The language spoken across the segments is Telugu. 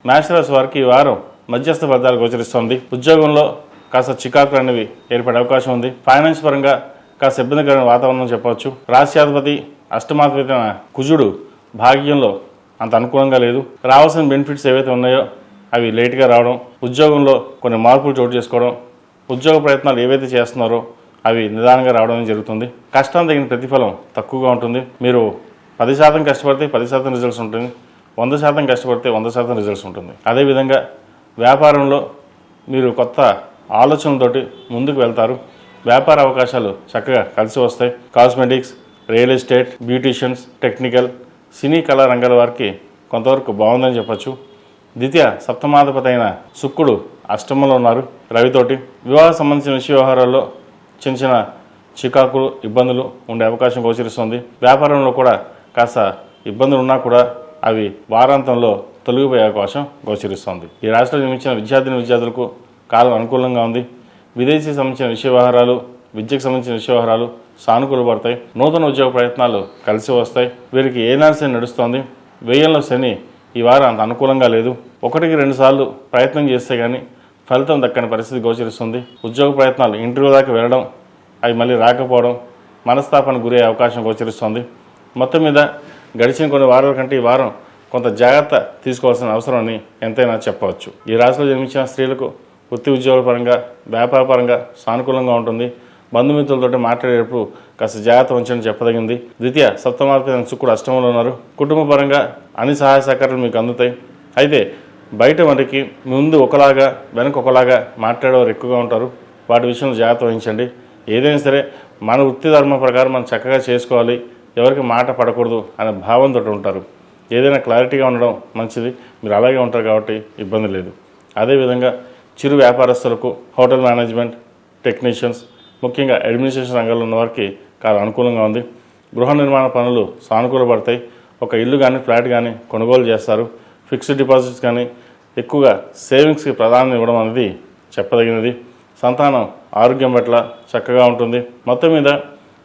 మేషరాశి వారికి ఈ వారం మధ్యస్థ ఫలితాలు గోచరిస్తోంది. ఉద్యోగంలో కాస్త చికాకులు అనేవి ఏర్పడే అవకాశం ఉంది. ఫైనాన్స్ పరంగా కాస్త ఇబ్బందికరమైన వాతావరణం చెప్పవచ్చు. రాష్ట్రాధిపతి అష్టమాధిపతి కుజుడు భాగ్యంలో అంత అనుకూలంగా లేదు. రావాల్సిన బెనిఫిట్స్ ఏవైతే ఉన్నాయో అవి లేట్గా రావడం, ఉద్యోగంలో కొన్ని మార్పులు చోటు చేసుకోవడం, ఉద్యోగ ప్రయత్నాలు ఏవైతే చేస్తున్నారో అవి నిదానంగా రావడం జరుగుతుంది. కష్టం తగిన ప్రతిఫలం తక్కువగా ఉంటుంది. మీరు 10% కష్టపడితే 10% రిజల్ట్స్ ఉంటుంది, 100% కష్టపడితే 100% రిజల్ట్స్ ఉంటుంది. అదేవిధంగా వ్యాపారంలో మీరు కొత్త ఆలోచనలతోటి ముందుకు వెళ్తారు. వ్యాపార అవకాశాలు చక్కగా కలిసి వస్తాయి. Cosmetics, real estate, beauticians, technical, సినీ కళా రంగాల వారికి కొంతవరకు బాగుందని చెప్పచ్చు. ద్వితీయ సప్తమాధిపతి అయిన శుక్రుడు అష్టమంలో ఉన్నారు రవితోటి. వివాహ సంబంధించిన విషయ వ్యవహారాల్లో చిన్న చిన్న చికాకులు, ఇబ్బందులు ఉండే అవకాశం గోచరిస్తుంది. వ్యాపారంలో కూడా కాస్త ఇబ్బందులు ఉన్నా కూడా అవి వారాంతంలో తొలగిపోయే అవకాశం గోచరిస్తుంది. ఈ రాష్ట్రంలో జన్మించిన విద్యార్థులకు కాలం అనుకూలంగా ఉంది. విదేశీ సంబంధించిన విషయ వ్యవహారాలు, విద్యకు సంబంధించిన విషయ వ్యవహారాలు సానుకూల పడతాయి. నూతన ఉద్యోగ ప్రయత్నాలు కలిసి వస్తాయి. వీరికి ఏనాశని నడుస్తోంది. వ్యయంలో శని ఈ వారం అంత అనుకూలంగా లేదు. 1-2 సార్లు ప్రయత్నం చేస్తే కానీ ఫలితం దక్కని పరిస్థితి గోచరిస్తుంది. ఉద్యోగ ప్రయత్నాలు ఇంటర్వ్యూ దాకా వెళ్ళడం, అవి మళ్ళీ రాకపోవడం, మనస్తాపానికి గురయ్యే అవకాశం గోచరిస్తుంది. మొత్తం మీద గడిచిన కొన్ని వారాల కంటే ఈ వారం కొంత జాగ్రత్త తీసుకోవాల్సిన అవసరం అని ఎంతైనా చెప్పవచ్చు. ఈ రాశిలో జన్మించిన స్త్రీలకు వృత్తి ఉద్యోగాల పరంగా, వ్యాపార పరంగా సానుకూలంగా ఉంటుంది. బంధుమిత్రులతో మాట్లాడేటప్పుడు కాస్త జాగ్రత్త ఉంచని చెప్పదగింది. ద్వితీయ సప్తమాధిపతి శుక్రుడు అష్టమంలో ఉన్నారు. కుటుంబ పరంగా అన్ని సహాయ సహకారాలు మీకు అందుతాయి. అయితే బయట మనకి ముందు ఒకలాగా వెనక ఒకలాగా మాట్లాడేవారు ఎక్కువగా ఉంటారు. వాటి విషయంలో జాగ్రత్త వహించండి. ఏదైనా సరే మన వృత్తి ధర్మం ప్రకారం మనం చక్కగా చేసుకోవాలి, ఎవరికి మాట పడకూడదు అనే భావంతో ఉంటారు. ఏదైనా క్లారిటీగా ఉండడం మంచిది. మీరు అలాగే ఉంటారు కాబట్టి ఇబ్బంది లేదు. అదేవిధంగా చిరు వ్యాపారస్తులకు, హోటల్ మేనేజ్మెంట్, టెక్నీషియన్స్, ముఖ్యంగా అడ్మినిస్ట్రేషన్ రంగంలో ఉన్న వారికి చాలా అనుకూలంగా ఉంది. గృహ నిర్మాణ పనులు సానుకూలపడతాయి. ఒక ఇల్లు కానీ ఫ్లాట్ కానీ కొనుగోలు చేస్తారు. ఫిక్స్డ్ డిపాజిట్స్ కానీ ఎక్కువగా సేవింగ్స్కి ప్రాధాన్యత ఇవ్వడం అనేది చెప్పదగినది. సంతానం ఆరోగ్యం పట్ల చక్కగా ఉంటుంది. మొత్తం మీద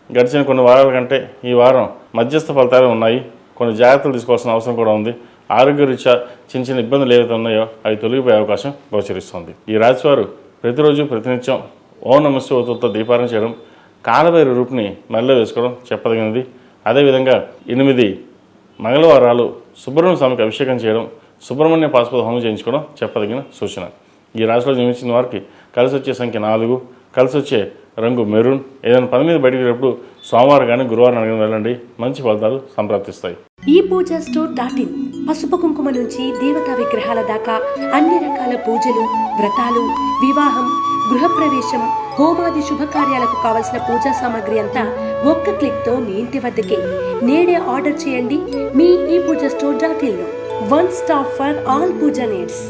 గడిచిన కొన్ని వారాల కంటే ఈ వారం మధ్యస్థ ఫలితాలు ఉన్నాయి. కొన్ని జాగ్రత్తలు తీసుకోవాల్సిన అవసరం కూడా ఉంది. ఆరోగ్యరీత్యా చిన్న చిన్న ఇబ్బందులు ఏవైతే ఉన్నాయో అవి తొలగిపోయే అవకాశం గోచరిస్తుంది. ఈ రాశివారు ప్రతిరోజు ప్రతినిత్యం ఓం నమః శివాయతో దీపారాధన చేయడం, కాలభైరవ రూపుని మెడలో వేసుకోవడం చెప్పదగినది. అదేవిధంగా 8 మంగళవారాలు సుబ్రహ్మణ్య స్వామికి అభిషేకం చేయడం, సుబ్రహ్మణ్య పాశుపత హోమం చేయించుకోవడం చెప్పదగిన సూచన. ఈ రాశిలో జన్మించిన వారికి కలిసి వచ్చే సంఖ్య 4, కలిసి వచ్చే రంగు మెరూన్. ఏదైనా పని మీద బయటికి వెళ్ళినప్పుడు సోమవారం కానీ గురువారం అడిగిన వెళ్ళండి, మంచి ఫలితాలు సంప్రాప్తిస్తాయి. ఈ పూజా స్టోర్.in పసుపు కుంకుమ నుంచి దేవతా విగ్రహాల దాకా అన్ని రకాల పూజలు, వ్రతాలు, వివాహం, గృహప్రవేశం, హోమాది శుభకార్యాలకు కావలసిన పూజా సామాగ్రి అంతా ఒక్క క్లిక్తో మీ ఇంటి వద్దకే. నేడే ఆర్డర్ చేయండి మీ ఈ పూజా స్టోర్.in లో. One stop for all puja needs.